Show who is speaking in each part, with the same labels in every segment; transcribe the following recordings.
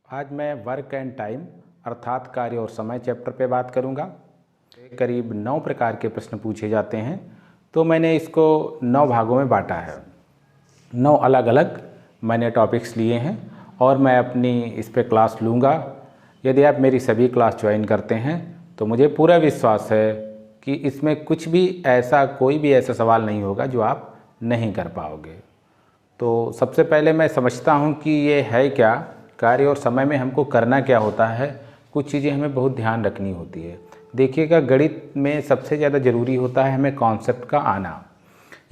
Speaker 1: आज मैं work and time अर्थात कार्य और समय चैप्टर पे बात करूँगा। करीब 9 प्रकार के प्रश्न पूछे जाते हैं, तो मैंने इसको 9 भागों में बांटा है। 9 अलग अलग मैंने टॉपिक्स लिए हैं और मैं अपनी इस पे क्लास लूँगा। यदि आप मेरी सभी क्लास ज्वाइन करते हैं तो मुझे पूरा विश्वास है कि इसमें कुछ भी ऐसा कोई भी ऐसा सवाल नहीं होगा जो आप नहीं कर पाओगे। तो सबसे पहले मैं समझता हूँ कि ये है क्या, कार्य और समय में हमको करना क्या होता है। कुछ चीज़ें हमें बहुत ध्यान रखनी होती है। देखिएगा, गणित में सबसे ज़्यादा ज़रूरी होता है हमें कॉन्सेप्ट का आना।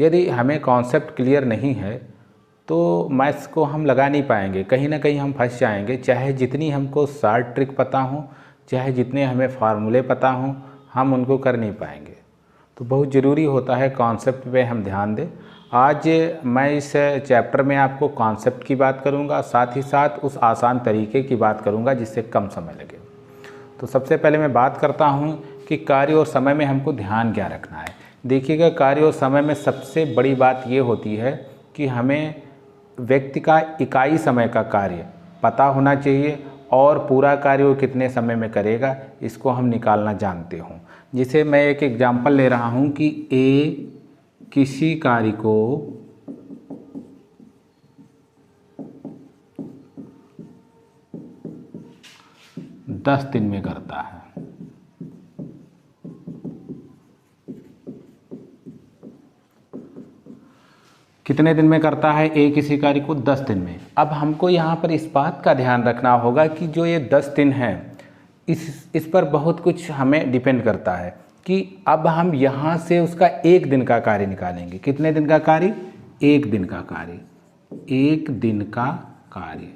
Speaker 1: यदि हमें कॉन्सेप्ट क्लियर नहीं है तो मैथ्स को हम लगा नहीं पाएंगे, कहीं ना कहीं हम फंस जाएंगे। चाहे जितनी हमको शॉर्ट ट्रिक पता हो, चाहे जितने हमें फार्मूले पता हों, हम उनको कर नहीं पाएंगे। तो बहुत ज़रूरी होता है कॉन्सेप्ट पे हम ध्यान दें। आज मैं इस चैप्टर में आपको कॉन्सेप्ट की बात करूंगा, साथ ही साथ उस आसान तरीके की बात करूंगा जिससे कम समय लगे। तो सबसे पहले मैं बात करता हूं कि कार्य और समय में हमको ध्यान क्या रखना है। देखिएगा, कार्य और समय में सबसे बड़ी बात ये होती है कि हमें व्यक्ति का इकाई समय का कार्य पता होना चाहिए और पूरा कार्य वो कितने समय में करेगा इसको हम निकालना जानते हों। जिसे मैं एक एग्जाम्पल ले रहा हूँ कि ए किसी कार्य को 10 दिन में करता है। कितने दिन में करता है? ए किसी कार्य को 10 दिन में। अब हमको यहाँ पर इस बात का ध्यान रखना होगा कि जो ये 10 दिन हैं इस पर बहुत कुछ हमें डिपेंड करता है कि अब हम यहाँ से उसका 1 दिन का कार्य निकालेंगे। कितने दिन का कार्य? 1 दिन का कार्य। 1 दिन का कार्य,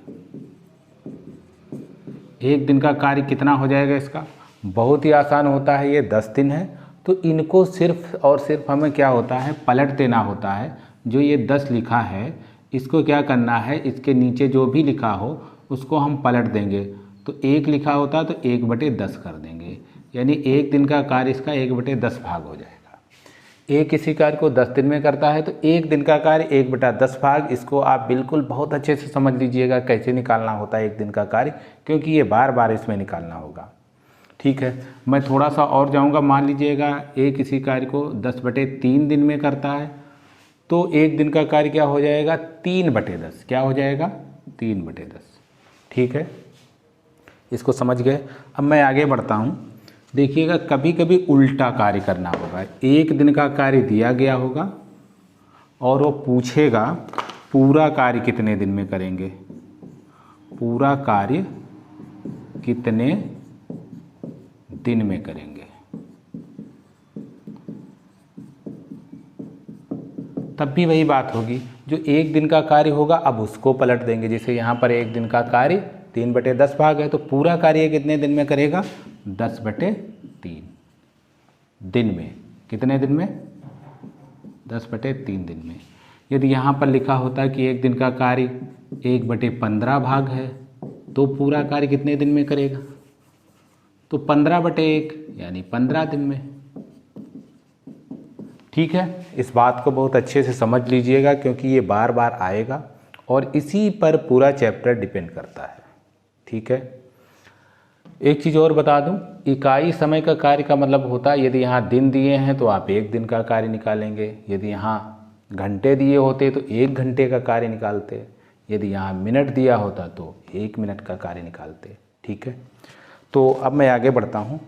Speaker 1: 1 दिन का कार्य कितना हो जाएगा इसका? बहुत ही आसान होता है। ये 10 दिन है तो इनको सिर्फ और सिर्फ हमें क्या होता है, पलट देना होता है। जो ये 10 लिखा है इसको क्या करना है, इसके नीचे जो भी लिखा हो उसको हम पलट देंगे। तो 1 लिखा होता है तो 1/10 कर देंगे, यानी 1 दिन का कार्य इसका 1/10 भाग हो जाएगा। एक किसी कार्य को 10 दिन में करता है तो 1 दिन का कार्य 1/10 भाग। इसको आप बिल्कुल बहुत अच्छे से समझ लीजिएगा कैसे निकालना होता है 1 दिन का कार्य, क्योंकि ये बार बार इसमें निकालना होगा। ठीक है, मैं थोड़ा सा और जाऊंगा। मान लीजिएगा एक किसी कार्य को 10/3 दिन में करता है तो 1 दिन का कार्य क्या हो जाएगा? 3/10। क्या हो जाएगा? 3/10। ठीक है, इसको समझ गए। अब मैं आगे बढ़ता हूँ। देखिएगा, कभी कभी उल्टा कार्य करना होगा। 1 दिन का कार्य दिया गया होगा और वो पूछेगा पूरा कार्य कितने दिन में करेंगे, पूरा कार्य कितने दिन में करेंगे। तब भी वही बात होगी, जो 1 दिन का कार्य होगा अब उसको पलट देंगे। जैसे यहाँ पर 1 दिन का कार्य 3/10 भाग है तो पूरा कार्य कितने दिन में करेगा? 10/3 दिन में। कितने दिन में? 10/3 दिन में। यदि यहाँ पर लिखा होता कि 1 दिन का कार्य 1/15 भाग है तो पूरा कार्य कितने दिन में करेगा? तो 15/1 यानी 15 दिन में। ठीक है, इस बात को बहुत अच्छे से समझ लीजिएगा क्योंकि ये बार बार आएगा और इसी पर पूरा चैप्टर डिपेंड करता है। ठीक है, एक चीज़ और बता दूं, इकाई समय का कार्य का मतलब होता है यदि यहाँ दिन दिए हैं तो आप 1 दिन का कार्य निकालेंगे। यदि यहाँ घंटे दिए होते तो 1 घंटे का कार्य निकालते। यदि यहाँ मिनट दिया होता तो 1 मिनट का कार्य निकालते। ठीक है, तो अब मैं आगे बढ़ता हूँ।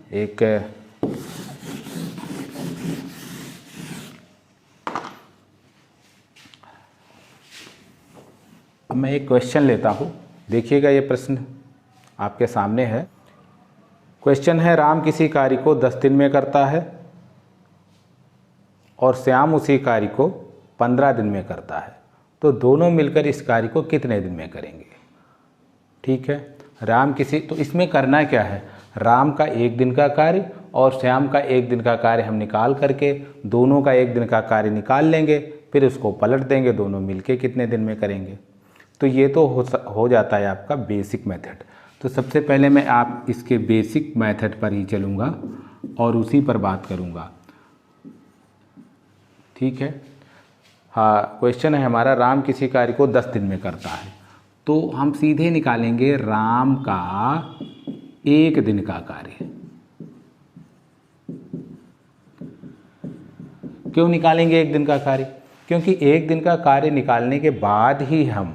Speaker 1: अब मैं एक क्वेश्चन लेता हूँ। देखिएगा, ये प्रश्न आपके सामने है। क्वेश्चन है, राम किसी कार्य को 10 दिन में करता है और श्याम उसी कार्य को 15 दिन में करता है, तो दोनों मिलकर इस कार्य को कितने दिन में करेंगे। ठीक है, राम किसी, तो इसमें करना क्या है, राम का 1 दिन का कार्य और श्याम का 1 दिन का कार्य हम निकाल करके दोनों का 1 दिन का कार्य निकाल लेंगे, फिर उसको पलट देंगे, दोनों मिलके कितने दिन में करेंगे। तो ये तो हो जाता है आपका बेसिक मेथड। तो सबसे पहले मैं आप इसके बेसिक मेथड पर ही चलूँगा और उसी पर बात करूँगा। ठीक है, हाँ, क्वेश्चन है हमारा, राम किसी कार्य को 10 दिन में करता है तो हम सीधे निकालेंगे राम का 1 दिन का कार्य। क्यों निकालेंगे 1 दिन का कार्य? क्योंकि 1 दिन का कार्य निकालने के बाद ही हम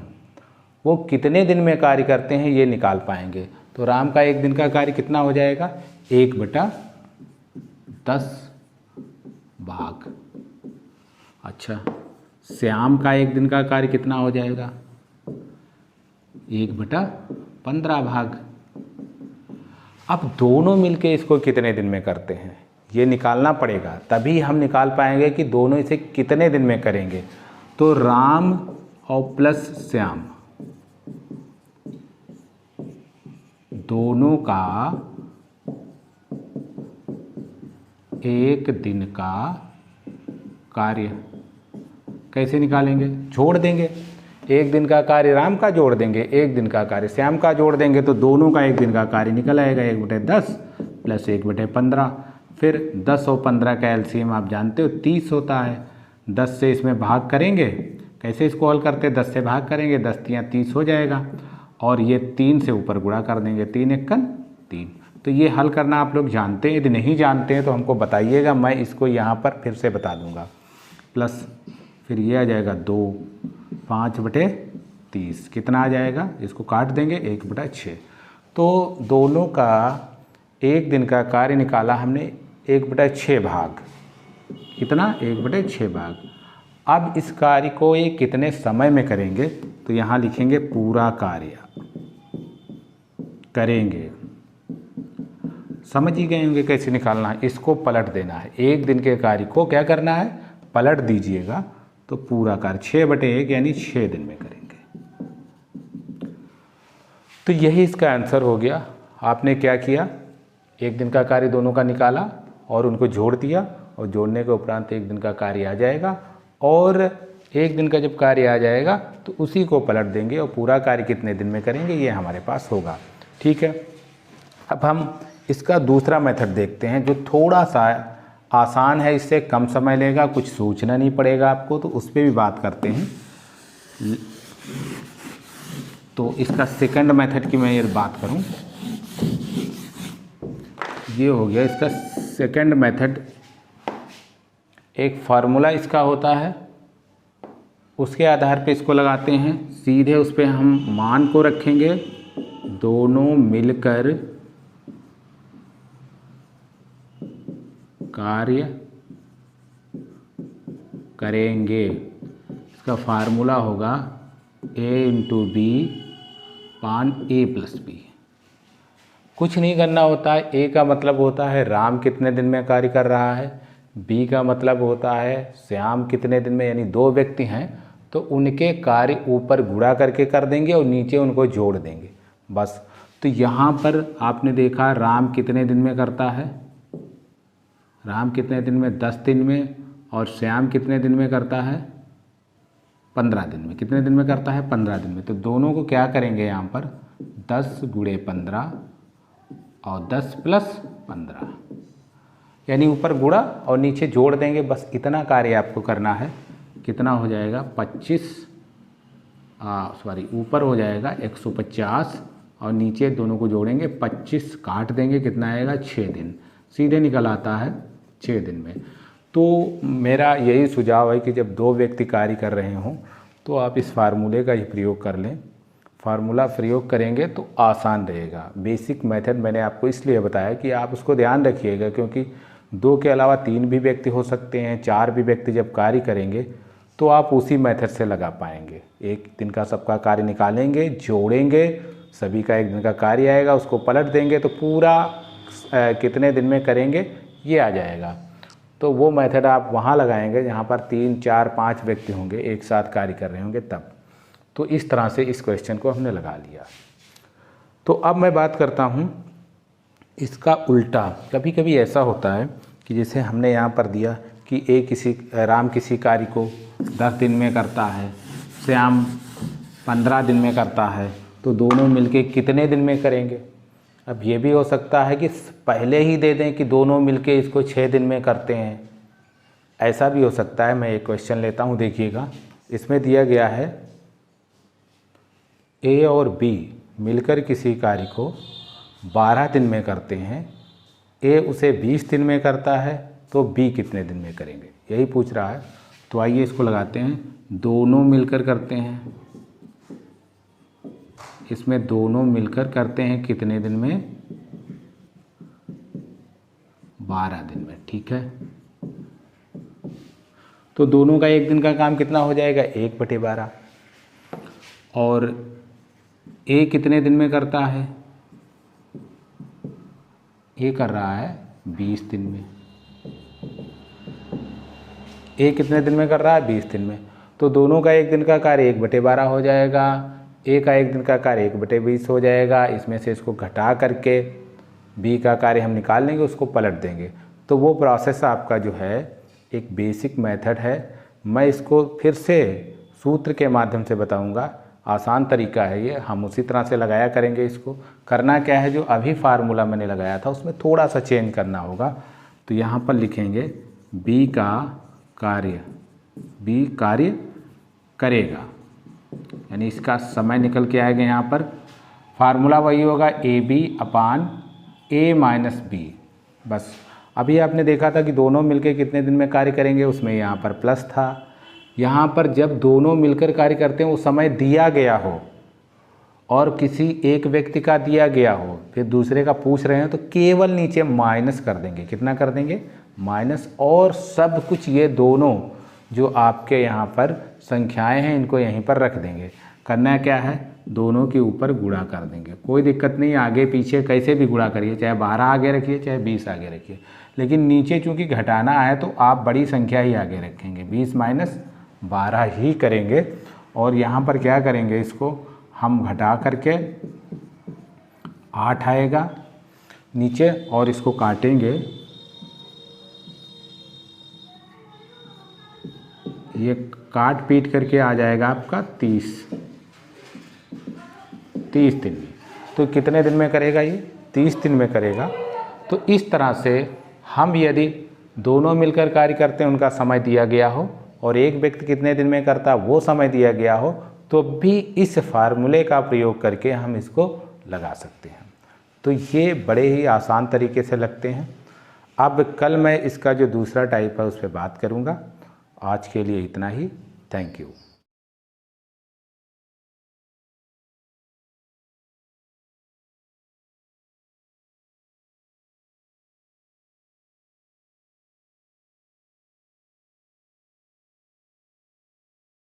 Speaker 1: वो कितने दिन में कार्य करते हैं ये निकाल पाएंगे। तो राम का 1 दिन का कार्य कितना हो जाएगा? 1/10 भाग। अच्छा, श्याम का 1 दिन का कार्य कितना हो जाएगा? 1/15 भाग। अब दोनों मिलके इसको कितने दिन में करते हैं ये निकालना पड़ेगा, तभी हम निकाल पाएंगे कि दोनों इसे कितने दिन में करेंगे। तो राम और प्लस श्याम दोनों का 1 दिन का कार्य कैसे निकालेंगे? जोड़ देंगे। 1 दिन का कार्य राम का जोड़ देंगे, 1 दिन का कार्य श्याम का जोड़ देंगे, तो दोनों का 1 दिन का कार्य निकल आएगा 1/10 प्लस 1/15। फिर 10 और 15 का एलसीएम आप जानते हो 30 होता है। 10 से इसमें भाग करेंगे, कैसे इसको हल करते हैं? 10 से भाग करेंगे, 10 तियाँ 30 हो जाएगा, और ये 3 से ऊपर गुणा कर देंगे, 3 एकन 3। तो ये हल करना आप लोग जानते हैं, यदि नहीं जानते हैं तो हमको बताइएगा, मैं इसको यहाँ पर फिर से बता दूँगा। प्लस फिर ये आ जाएगा 2 5/30 कितना आ जाएगा? इसको काट देंगे 1/6। तो दोनों का 1 दिन का कार्य निकाला हमने 1/6 भाग। कितना? 1/6 भाग। अब इस कार्य को ये कितने समय में करेंगे? तो यहाँ लिखेंगे पूरा कार्य करेंगे। समझ ही गए होंगे कैसे निकालना है। इसको पलट देना है, 1 दिन के कार्य को क्या करना है? पलट दीजिएगा, तो पूरा कार्य 6/1 यानी 6 दिन में करेंगे। तो यही इसका आंसर हो गया। आपने क्या किया? 1 दिन का कार्य दोनों का निकाला और उनको जोड़ दिया, और जोड़ने के उपरांत 1 दिन का कार्य आ जाएगा, और 1 दिन का जब कार्य आ जाएगा तो उसी को पलट देंगे और पूरा कार्य कितने दिन में करेंगे ये हमारे पास होगा। ठीक है, अब हम इसका दूसरा मेथड देखते हैं जो थोड़ा सा आसान है, इससे कम समय लेगा, कुछ सोचना नहीं पड़ेगा आपको, तो उस पर भी बात करते हैं। तो इसका सेकंड मेथड की मैं ये बात करूं, ये हो गया इसका सेकंड मेथड। एक फार्मूला इसका होता है, उसके आधार पे इसको लगाते हैं, सीधे उस पर हम मान को रखेंगे, दोनों मिलकर कार्य करेंगे। इसका फार्मूला होगा A×B पान A+B। कुछ नहीं करना होता है। A का मतलब होता है राम कितने दिन में कार्य कर रहा है, B का मतलब होता है श्याम कितने दिन में, यानी 2 व्यक्ति हैं तो उनके कार्य ऊपर गुणा करके कर देंगे और नीचे उनको जोड़ देंगे, बस। तो यहाँ पर आपने देखा राम कितने दिन में करता है, राम कितने दिन में? 10 दिन में। और श्याम कितने दिन में करता है? 15 दिन में। कितने दिन में करता है? 15 दिन में। तो दोनों को क्या करेंगे यहाँ पर? 10 × 15 और 10 + 15, यानी ऊपर गुणा और नीचे जोड़ देंगे, बस इतना कार्य आपको करना है। कितना हो जाएगा? 25, ऊपर हो जाएगा 150 और नीचे दोनों को जोड़ेंगे 25, काट देंगे, कितना आएगा? 6 दिन। सीधे निकल आता है 6 दिन में। तो मेरा यही सुझाव है कि जब 2 व्यक्ति कार्य कर रहे हों तो आप इस फार्मूले का ही प्रयोग कर लें। फार्मूला प्रयोग करेंगे तो आसान रहेगा। बेसिक मेथड मैंने आपको इसलिए बताया कि आप उसको ध्यान रखिएगा, क्योंकि 2 के अलावा 3 भी व्यक्ति हो सकते हैं, 4 भी व्यक्ति जब कार्य करेंगे तो आप उसी मेथड से लगा पाएंगे। 1 दिन का सबका कार्य निकालेंगे, जोड़ेंगे, सभी का 1 दिन का कार्य आएगा, उसको पलट देंगे तो पूरा कितने दिन में करेंगे ये आ जाएगा। तो वो मेथड आप वहाँ लगाएंगे जहाँ पर 3, 4, 5 व्यक्ति होंगे, एक साथ कार्य कर रहे होंगे तब। तो इस तरह से इस क्वेश्चन को हमने लगा लिया। तो अब मैं बात करता हूँ इसका उल्टा। कभी कभी ऐसा होता है कि जैसे हमने यहाँ पर दिया कि राम किसी कार्य को 10 दिन में करता है, श्याम 15 दिन में करता है, तो दोनों मिलके कितने दिन में करेंगे? अब ये भी हो सकता है कि पहले ही दे दें कि दोनों मिलके इसको 6 दिन में करते हैं, ऐसा भी हो सकता है। मैं एक क्वेश्चन लेता हूँ, देखिएगा। इसमें दिया गया है ए और बी मिलकर किसी कार्य को 12 दिन में करते हैं, ए उसे 20 दिन में करता है, तो बी कितने दिन में करेंगे, यही पूछ रहा है। तो आइए इसको लगाते हैं, दोनों मिलकर करते हैं, इसमें दोनों मिलकर करते हैं कितने दिन में, 12 दिन में, ठीक है। तो दोनों का एक दिन का काम कितना हो जाएगा, 1/12। और ए कितने दिन में करता है, ए कर रहा है 20 दिन में। ए कितने दिन में कर रहा है, 20 दिन में। तो दोनों का एक दिन का कार्य 1/12 हो जाएगा, ए का एक दिन का कार्य 1/20 हो जाएगा। इसमें से इसको घटा करके बी का कार्य हम निकाल लेंगे, उसको पलट देंगे। तो वो प्रोसेस आपका जो है एक बेसिक मेथड है। मैं इसको फिर से सूत्र के माध्यम से बताऊंगा, आसान तरीका है ये, हम उसी तरह से लगाया करेंगे। इसको करना क्या है, जो अभी फार्मूला मैंने लगाया था उसमें थोड़ा सा चेंज करना होगा। तो यहाँ पर लिखेंगे बी का कार्य, बी कार्य करेगा, यानी इसका समय निकल के आएगा। यहाँ पर फार्मूला वही होगा AB/A-B। बस अभी आपने देखा था कि दोनों मिलकर कितने दिन में कार्य करेंगे, उसमें यहाँ पर प्लस था। यहाँ पर जब दोनों मिलकर कार्य करते हैं, वो समय दिया गया हो और किसी एक व्यक्ति का दिया गया हो, फिर दूसरे का पूछ रहे हैं, तो केवल नीचे माइनस कर देंगे। कितना कर देंगे, माइनस। और सब कुछ ये दोनों जो आपके यहाँ पर संख्याएं हैं, इनको यहीं पर रख देंगे। करना क्या है, दोनों के ऊपर गुणा कर देंगे, कोई दिक्कत नहीं, आगे पीछे कैसे भी गुणा करिए, चाहे 12 आगे रखिए चाहे 20 आगे रखिए। लेकिन नीचे चूंकि घटाना है तो आप बड़ी संख्या ही आगे रखेंगे, 20 - 12 ही करेंगे। और यहाँ पर क्या करेंगे, इसको हम घटा करके 8 आएगा नीचे, और इसको काटेंगे, ये काट पीट करके आ जाएगा आपका 30 दिन में। तो कितने दिन में करेगा ये, 30 दिन में करेगा। तो इस तरह से हम यदि दोनों मिलकर कार्य करते हैं, उनका समय दिया गया हो, और एक व्यक्ति कितने दिन में करता है वो समय दिया गया हो, तो भी इस फार्मूले का प्रयोग करके हम इसको लगा सकते हैं। तो ये बड़े ही आसान तरीके से लगते हैं। अब कल मैं इसका जो दूसरा टाइप है उस पर बात करूँगा। आज के लिए इतना ही। Thank you.